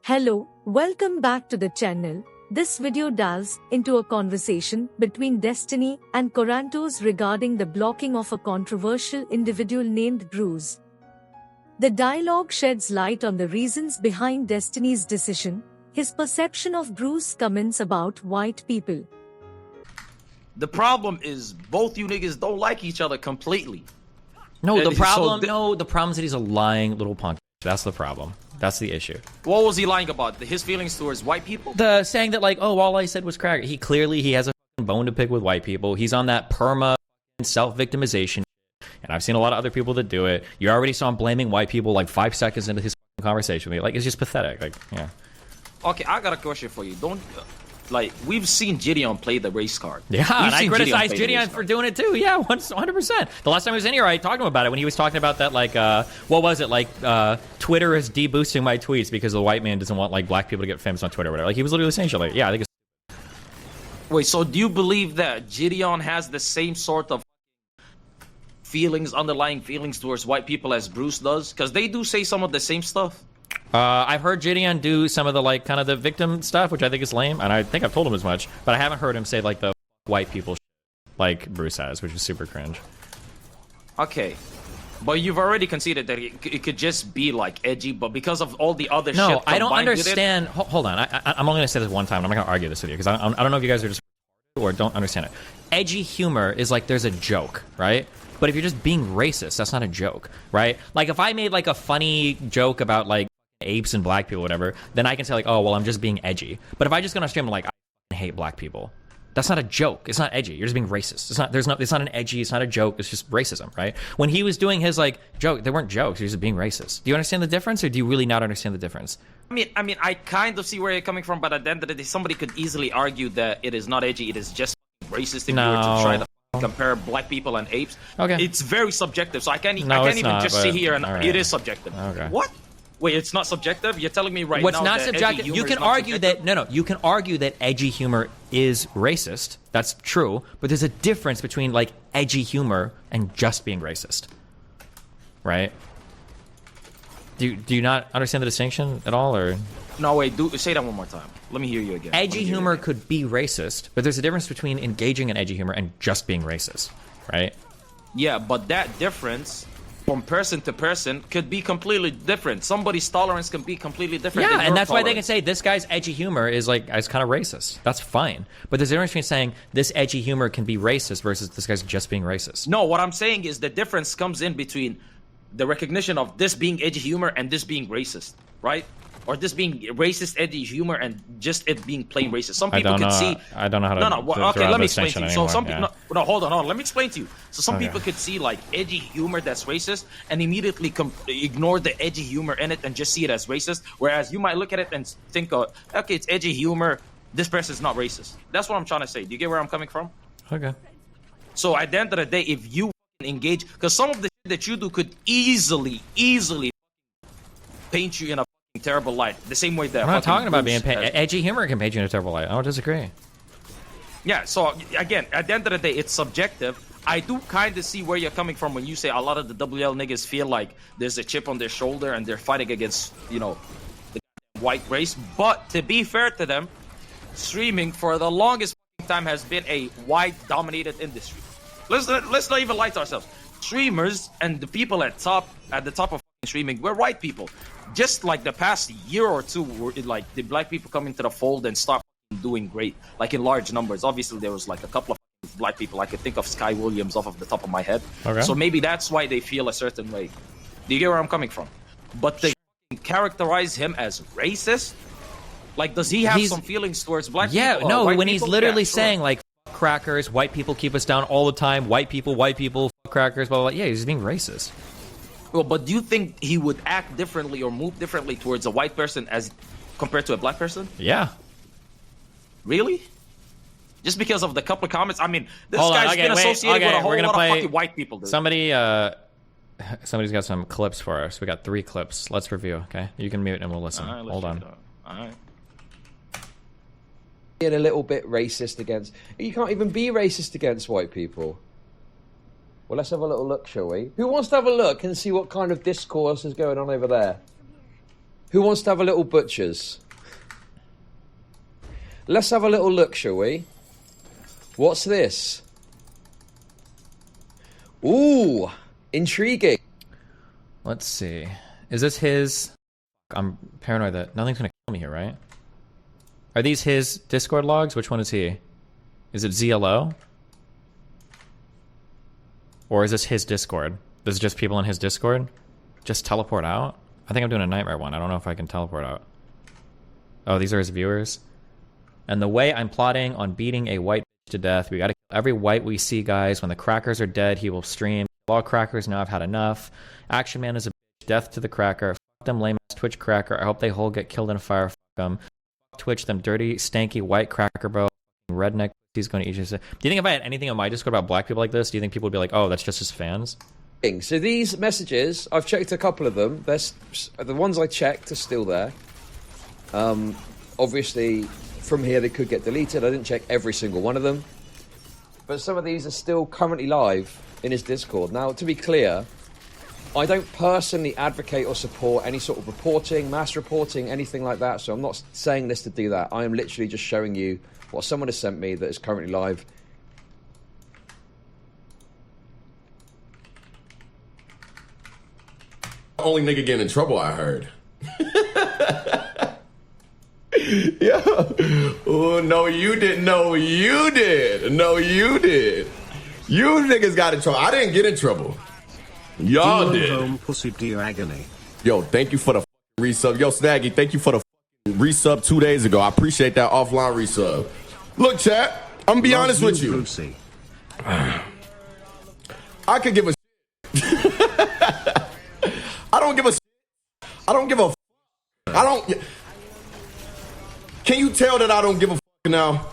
Hello, welcome back to the channel. This video delves into a conversation between Destiny and Corantos regarding the blocking of a controversial individual named Bruce. The dialogue sheds light on the reasons behind Destiny's decision, his perception of Bruce's comments about white people. The problem is both you niggas don't like each other completely. No, the problem is that he's a lying little punk. That's the problem. That's the issue. What was he lying about? His feelings towards white people? The saying that like, oh, all I said was crack. He has a bone to pick with white people. He's on that perma self-victimization. And I've seen a lot of other people that do it. You already saw him blaming white people like 5 seconds into his conversation with me. Like, it's just pathetic. Like, yeah. Okay, I got a question for you. We've seen Gideon play the race card. Yeah, and I criticized Gideon for doing it too. Yeah, 100%. The last time he was in here, I talked to him about it when he was talking about that, like, what was it? Like, Twitter is deboosting my tweets because the white man doesn't want, like, black people to get famous on Twitter or whatever. Like, he was literally saying shit like, yeah, I think it's... Wait, so do you believe that Gideon has the same sort of underlying feelings towards white people as Bruce does? Because they do say some of the same stuff. I've heard Gideon do some of the, like, kind of the victim stuff, which I think is lame, and I think I've told him as much, but I haven't heard him say, like, the white people like Bruce has, which is super cringe. Okay. But you've already conceded that it could just be, like, edgy, but because of all the other shit No, I don't understand. Hold on. I'm only going to say this one time, and I'm not going to argue this with you, because I don't know if you guys are just or don't understand it. Edgy humor is like there's a joke, right? But if you're just being racist, that's not a joke, right? Like, if I made, like, a funny joke about, like, apes and black people, whatever, then I can say, like, oh, well, I'm just being edgy. But if I just go on stream and, like, I hate black people, that's not a joke. It's not edgy. You're just being racist. It's not an edgy, it's not a joke, it's just racism, right? When he was doing his, like, joke, they weren't jokes, he was just being racist. Do you understand the difference, or do you really not understand the difference? I mean, I kind of see where you're coming from, but at the end of the day, somebody could easily argue that it is not edgy, it is just racist if you were to try to compare black people and apes. Okay. It's very subjective, so I can't even just sit here and it is subjective. Okay. What? Wait, it's not subjective? You're telling me right now What's not subjective? You can argue that you can argue that edgy humor is racist. That's true, but there's a difference between, like, edgy humor and just being racist. Right? Do you not understand the distinction at all, or? No, wait, say that one more time. Let me hear you again. Edgy humor could be racist, but there's a difference between engaging in edgy humor and just being racist, right? Yeah, but that difference from person to person could be completely different. Somebody's tolerance can be completely different. Yeah, and that's why they can say this guy's edgy humor is kind of racist. That's fine. But there's a difference between saying this edgy humor can be racist versus this guy's just being racist. No, what I'm saying is the difference comes in between the recognition of this being edgy humor and this being racist, right? Or this being racist edgy humor and just it being plain racist. Some people could see. I don't know how to. Okay, let me explain to you. So some people. No, hold on. Let me explain to you. So some people could see, like, edgy humor that's racist and immediately ignore the edgy humor in it and just see it as racist. Whereas you might look at it and think, okay, it's edgy humor. This person's not racist. That's what I'm trying to say. Do you get where I'm coming from? Okay. So at the end of the day, if you engage, because some of the shit that you do could easily paint you in a terrible light, the same way that I'm not talking about being edgy humor can paint you in a terrible light. I don't disagree. Yeah, so again, at the end of the day, it's subjective. I do kind of see where you're coming from when you say a lot of the WL niggas feel like there's a chip on their shoulder and they're fighting against, you know, the white race. But to be fair to them, streaming for the longest time has been a white-dominated industry. Let's not even lie to ourselves. Streamers and the people at the top of streaming were white people. Just like the past year or two, like the black people come into the fold and start doing great, like in large numbers. Obviously, there was like a couple of black people. I could think of Sky Williams off of the top of my head. Okay. So maybe that's why they feel a certain way. Do you get where I'm coming from? But they characterize him as racist. Like, does he have some feelings towards black people? Yeah, no, when he's literally saying, like, crackers, white people keep us down all the time, white people, crackers, blah, blah, blah. Yeah, he's being racist. Well, but do you think he would act differently or move differently towards a white person as compared to a black person? Yeah. Really? Just because of the couple of comments? I mean, this guy's been associated with a whole lot of fucking white people, dude. Somebody's got some clips for us. We got 3 clips. Let's review, okay? You can mute and we'll listen. Right, hold on. All right. Being a little bit racist against... You can't even be racist against white people. Well, let's have a little look, shall we? Who wants to have a look and see what kind of discourse is going on over there? Who wants to have a little butchers? Let's have a little look, shall we? What's this? Ooh, intriguing. Let's see. Is this his... I'm paranoid that nothing's gonna kill me here, right? Are these his Discord logs? Which one is he? Is it ZLO? Or is this his Discord? This is just people in his Discord? Just teleport out? I think I'm doing a nightmare one. I don't know if I can teleport out. Oh, these are his viewers? And the way I'm plotting on beating a white bitch to death, we gotta kill every white we see, guys. When the crackers are dead, he will stream. All crackers, now I've had enough. Action Man is a bitch. Death to the cracker. Fuck them lame ass Twitch cracker. I hope they all get killed in a fire. Fuck them. Fuck Twitch, them dirty, stanky white cracker bro. Redneck. He's going to eat his... Do you think if I had anything on my Discord about black people like this, do you think people would be like, oh, that's just his fans? So these messages, I've checked a couple of them. The ones I checked are still there. Obviously, from here they could get deleted. I didn't check every single one of them. But some of these are still currently live in his Discord. Now, to be clear, I don't personally advocate or support any sort of reporting, mass reporting, anything like that. So I'm not saying this to do that. I am literally just showing you what someone has sent me that is currently live. Only nigga getting in trouble, I heard. Yeah. Oh, no, you didn't. No, you did. No, you did. You niggas got in trouble. I didn't get in trouble. Y'all did. Home pussy dear agony. Yo, thank you for the resub. Yo, Snaggy, thank you for the resub 2 days ago. I appreciate that offline resub. Look, chat, I'm gonna be honest with you. Brucey. I could give a I don't give a I don't give a I don't. Can you tell that I don't give a now?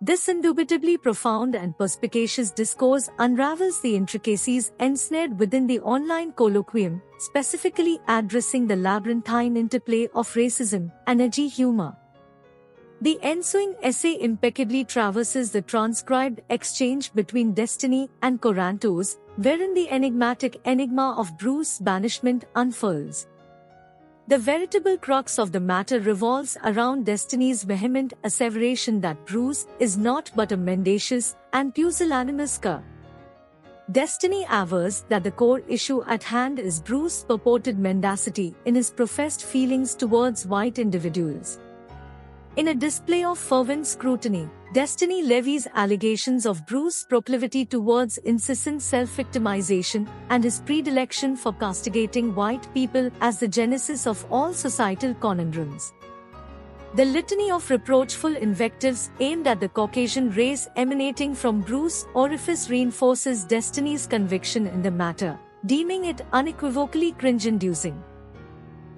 This indubitably profound and perspicacious discourse unravels the intricacies ensnared within the online colloquium, specifically addressing the labyrinthine interplay of racism and edgy humor. The ensuing essay impeccably traverses the transcribed exchange between Destiny and Corantos, wherein the enigmatic enigma of Bruce's banishment unfurls. The veritable crux of the matter revolves around Destiny's vehement asseveration that Bruce is not but a mendacious and pusillanimous cur. Destiny avers that the core issue at hand is Bruce's purported mendacity in his professed feelings towards white individuals. In a display of fervent scrutiny, Destiny levies allegations of Bruce's proclivity towards incessant self-victimization and his predilection for castigating white people as the genesis of all societal conundrums. The litany of reproachful invectives aimed at the Caucasian race emanating from Bruce's orifice reinforces Destiny's conviction in the matter, deeming it unequivocally cringe-inducing.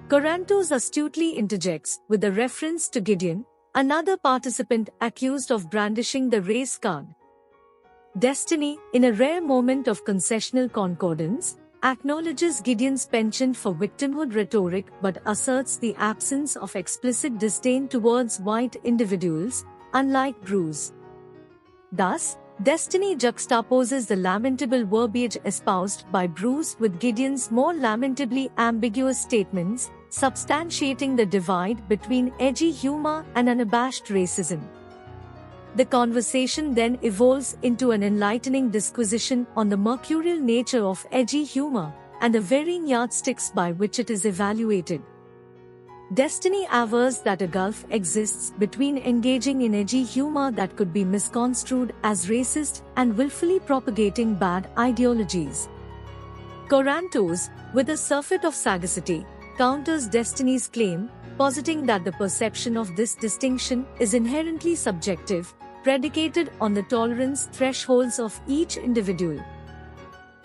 Corantos astutely interjects with a reference to Gideon, another participant accused of brandishing the race card. Destiny, in a rare moment of concessional concordance, acknowledges Gideon's penchant for victimhood rhetoric but asserts the absence of explicit disdain towards white individuals, unlike Bruce. Thus, Destiny juxtaposes the lamentable verbiage espoused by Bruce with Gideon's more lamentably ambiguous statements, substantiating the divide between edgy humor and unabashed racism. The conversation then evolves into an enlightening disquisition on the mercurial nature of edgy humor and the varying yardsticks by which it is evaluated. Destiny avers that a gulf exists between engaging in edgy humor that could be misconstrued as racist and willfully propagating bad ideologies. Corantos, with a surfeit of sagacity, counters Destiny's claim, positing that the perception of this distinction is inherently subjective, predicated on the tolerance thresholds of each individual.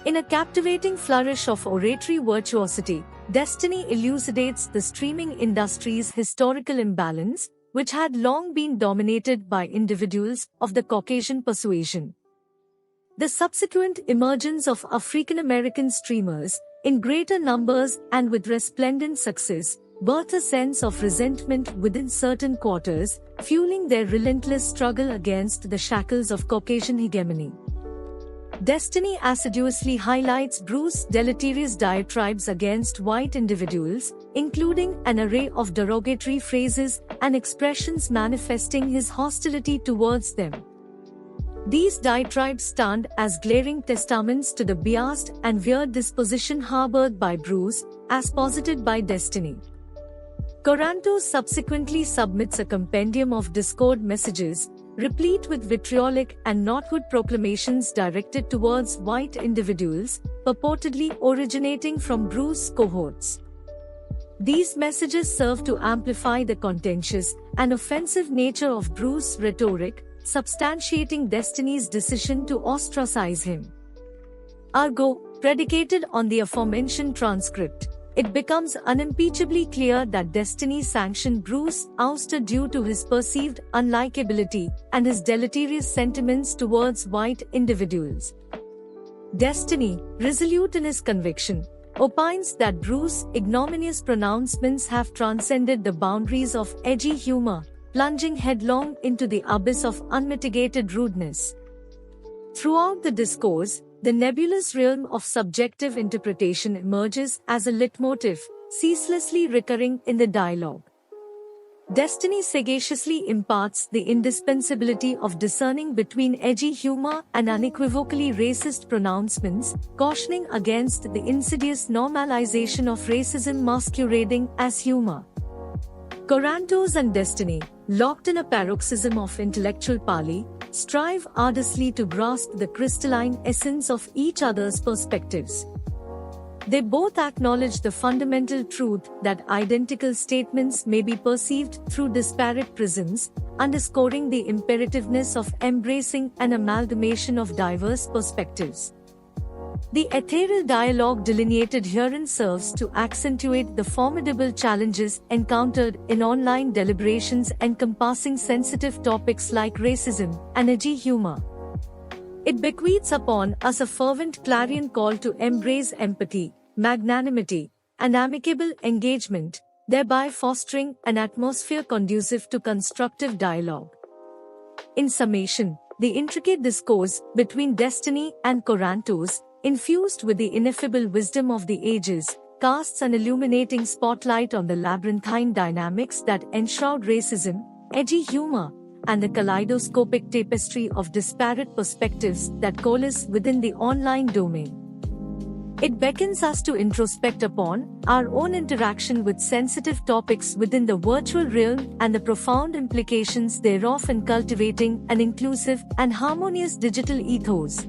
In a captivating flourish of oratory virtuosity, Destiny elucidates the streaming industry's historical imbalance, which had long been dominated by individuals of the Caucasian persuasion. The subsequent emergence of African American streamers, in greater numbers and with resplendent success, birthed a sense of resentment within certain quarters, fueling their relentless struggle against the shackles of Caucasian hegemony. Destiny assiduously highlights Bruce's deleterious diatribes against white individuals, including an array of derogatory phrases and expressions manifesting his hostility towards them. These diatribes stand as glaring testaments to the biased and weird disposition harbored by Bruce, as posited by Destiny. Corantos subsequently submits a compendium of Discord messages, replete with vitriolic and knotwood proclamations directed towards white individuals, purportedly originating from Bruce's cohorts. These messages serve to amplify the contentious and offensive nature of Bruce's rhetoric, substantiating Destiny's decision to ostracize him. Ergo, predicated on the aforementioned transcript, it becomes unimpeachably clear that Destiny sanctioned Bruce's ouster due to his perceived unlikability and his deleterious sentiments towards white individuals. Destiny, resolute in his conviction, opines that Bruce's ignominious pronouncements have transcended the boundaries of edgy humor, plunging headlong into the abyss of unmitigated rudeness. Throughout the discourse, the nebulous realm of subjective interpretation emerges as a leitmotif, ceaselessly recurring in the dialogue. Destiny sagaciously imparts the indispensability of discerning between edgy humor and unequivocally racist pronouncements, cautioning against the insidious normalization of racism masquerading as humor. Corantos and Destiny, locked in a paroxysm of intellectual parley, strive arduously to grasp the crystalline essence of each other's perspectives. They both acknowledge the fundamental truth that identical statements may be perceived through disparate prisms, underscoring the imperativeness of embracing an amalgamation of diverse perspectives. The ethereal dialogue delineated herein serves to accentuate the formidable challenges encountered in online deliberations encompassing sensitive topics like racism and edgy humor. It bequeaths upon us a fervent clarion call to embrace empathy, magnanimity, and amicable engagement, thereby fostering an atmosphere conducive to constructive dialogue. In summation, the intricate discourse between Destiny and Corantos, infused with the ineffable wisdom of the ages, casts an illuminating spotlight on the labyrinthine dynamics that enshroud racism, edgy humor, and the kaleidoscopic tapestry of disparate perspectives that coalesce within the online domain. It beckons us to introspect upon our own interaction with sensitive topics within the virtual realm and the profound implications thereof in cultivating an inclusive and harmonious digital ethos.